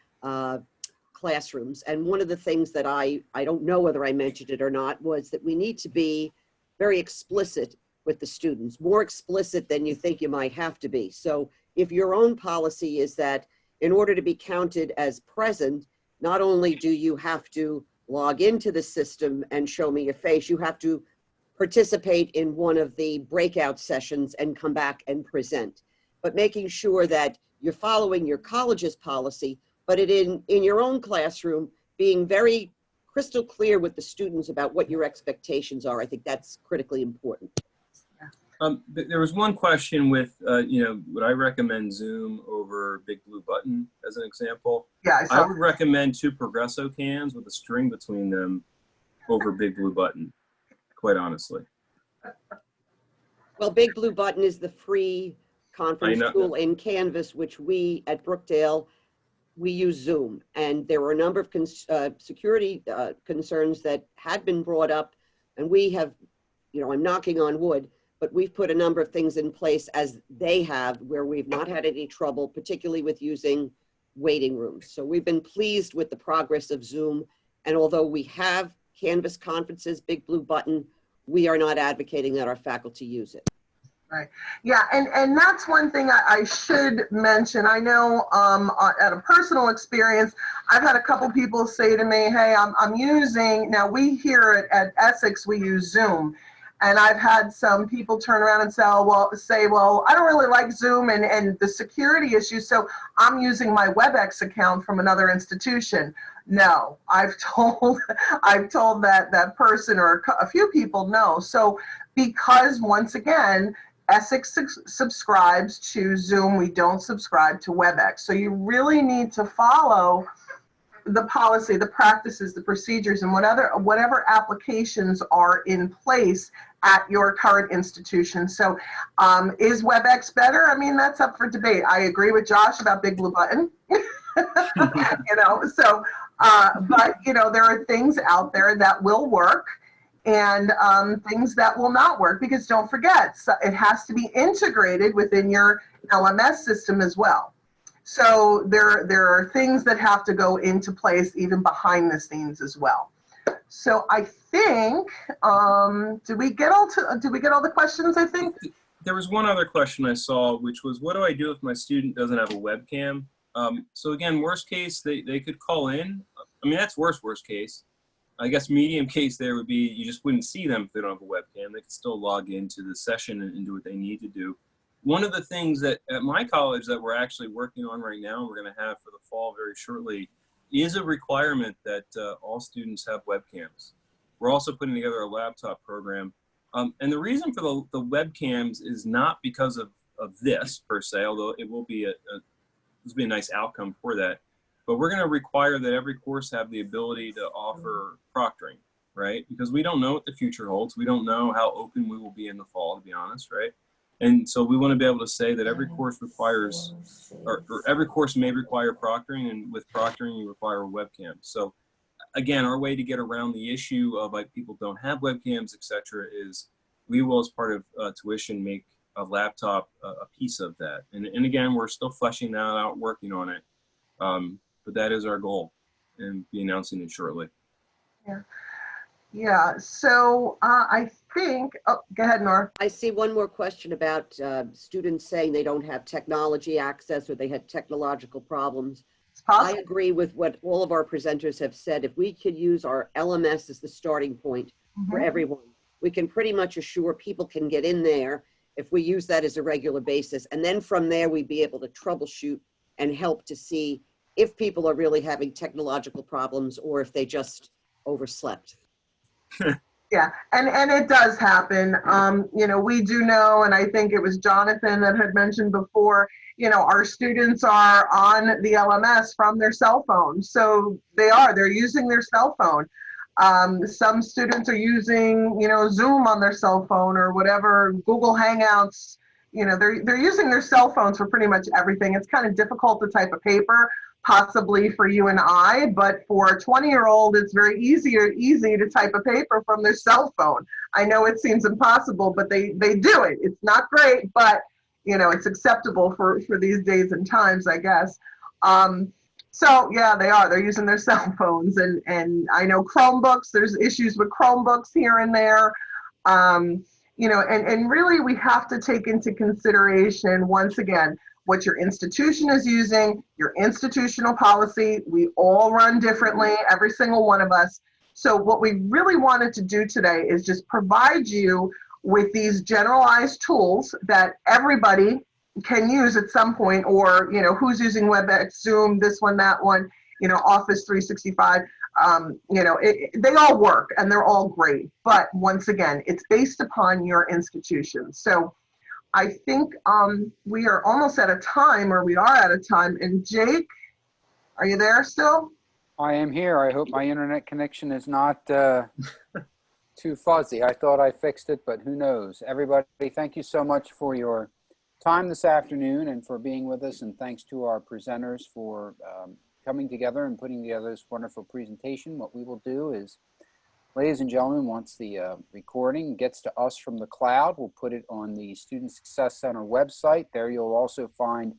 classrooms. And one of the things that I don't know whether I mentioned it or not, was that we need to be very explicit with the students, more explicit than you think you might have to be. So if your own policy is that in order to be counted as present, not only do you have to log into the system and show me your face, you have to participate in one of the breakout sessions and come back and present. But making sure that you're following your college's policy, but in your own classroom, being very crystal clear with the students about what your expectations are. I think that's critically important. There was one question with, would I recommend Zoom over Big Blue Button as an example? Yeah, I would recommend 2 Progresso cans with a string between them over Big Blue Button, quite honestly. Well, Big Blue Button is the free conference tool in Canvas, which we at Brookdale, we use Zoom. And there were a number of security concerns that had been brought up, and we have, I'm knocking on wood, but we've put a number of things in place as they have where we've not had any trouble, particularly with using waiting rooms. So we've been pleased with the progress of Zoom. And although we have Canvas conferences, Big Blue Button, we are not advocating that our faculty use it. Right. Yeah, and that's one thing I should mention. I know at a personal experience, I've had a couple people say to me, hey, I'm using, now we here at Essex, we use Zoom. And I've had some people turn around and say, well, I don't really like Zoom and the security issues, so I'm using my WebEx account from another institution. No, I've told that person or a few people no. So because once again, Essex subscribes to Zoom, we don't subscribe to WebEx. So you really need to follow the policy, the practices, the procedures, and whatever applications are in place at your current institution. So is WebEx better? I mean, that's up for debate. I agree with Josh about Big Blue Button. But there are things out there that will work and things that will not work, because don't forget, it has to be integrated within your LMS system as well. So there are things that have to go into place even behind the scenes as well. So I think, did we get all the questions, I think? There was one other question I saw, which was, what do I do if my student doesn't have a webcam? So again, worst case, they could call in. I mean, that's worst case. I guess medium case there would be, you just wouldn't see them if they don't have a webcam. They could still log into the session and do what they need to do. One of the things that at my college that we're actually working on right now, and we're going to have for the fall very shortly, is a requirement that all students have webcams. We're also putting together a laptop program. And the reason for the webcams is not because of this per se, although it will be a nice outcome for that. But we're going to require that every course have the ability to offer proctoring, right? Because we don't know what the future holds. We don't know how open we will be in the fall, to be honest, right? And so we want to be able to say that every course requires, or every course may require proctoring, and with proctoring you require a webcam. So again, our way to get around the issue of like people don't have webcams, etc., is we will, as part of tuition, make a laptop a piece of that. And again, we're still fleshing that out, working on it. But that is our goal, and be announcing it shortly. Yeah. Yeah. So I think, oh, go ahead, Nora. I see one more question about students saying they don't have technology access or they had technological problems. I agree with what all of our presenters have said. If we could use our LMS as the starting point for everyone, we can pretty much assure people can get in there if we use that as a regular basis. And then from there, we'd be able to troubleshoot and help to see if people are really having technological problems or if they just overslept. Yeah, and it does happen. We do know, and I think it was Jonathan that had mentioned before, our students are on the LMS from their cell phone. So they're using their cell phone. Some students are using, Zoom on their cell phone or whatever, Google Hangouts. They're using their cell phones for pretty much everything. It's kind of difficult to type a paper, possibly for you and I, but for a 20-year-old, it's very easy to type a paper from their cell phone. I know it seems impossible, but they do it. It's not great, but you know, it's acceptable for these days and times, I guess. So yeah, they're using their cell phones, and I know Chromebooks, there's issues with Chromebooks here and there. You know, and really we have to take into consideration, once again, what your institution is using, your institutional policy. We all run differently, every single one of us. So what we really wanted to do today is just provide you with these generalized tools that everybody can use at some point, or, you know, who's using WebEx, Zoom, this one, that one, you know, Office 365. You know, they all work and they're all great. But once again, it's based upon your institution. So I think we are almost out of time, or we are out of time. And Jake, are you there still? I am here. I hope my internet connection is not too fuzzy. I thought I fixed it, but who knows? Everybody, thank you so much for your time this afternoon and for being with us. And thanks to our presenters for coming together and putting together this wonderful presentation. What we will do is, ladies and gentlemen, once the recording gets to us from the cloud, we'll put it on the Student Success Center website. There you'll also find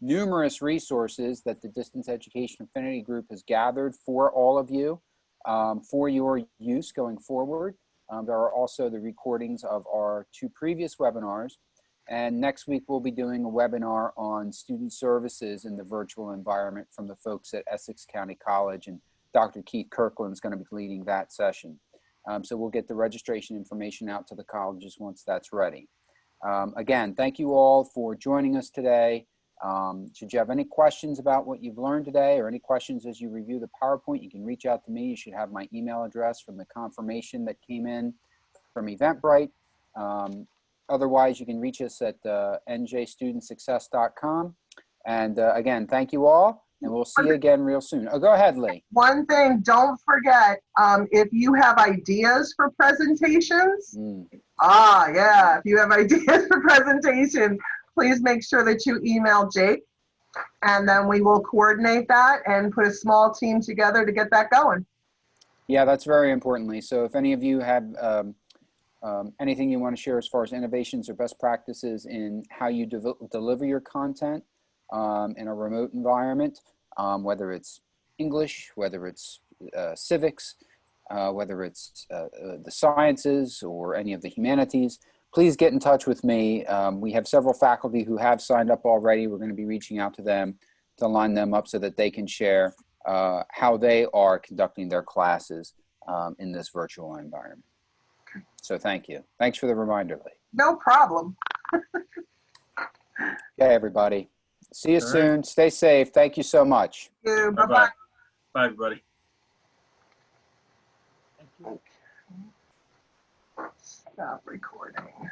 numerous resources that the Distance Education Affinity Group has gathered for all of you for your use going forward. There are also the recordings of our 2 previous webinars. And next week, we'll be doing a webinar on student services in the virtual environment from the folks at Essex County College, and Dr. Keith Kirkland is going to be leading that session. So we'll get the registration information out to the colleges once that's ready. Again, thank you all for joining us today. Should you have any questions about what you've learned today, or any questions as you review the PowerPoint, you can reach out to me. You should have my email address from the confirmation that came in from Eventbrite. Otherwise, you can reach us at njstudentsuccess.com. And again, thank you all, and we'll see you again real soon. Oh, go ahead, Lee. One thing, don't forget, if you have ideas for presentations, if you have ideas for presentations, please make sure that you email Jake, and then we will coordinate that and put a small team together to get that going. Yeah, that's very importantly. So if any of you have anything you want to share as far as innovations or best practices in how you deliver your content in a remote environment, whether it's English, whether it's civics, whether it's the sciences or any of the humanities, please get in touch with me. We have several faculty who have signed up already. We're going to be reaching out to them to line them up so that they can share how they are conducting their classes in this virtual environment. So thank you. Thanks for the reminder, Lee. No problem. Okay, everybody. See you soon. Stay safe. Thank you so much. Thank you. Bye-bye. Bye-bye. Bye, everybody. Stop recording.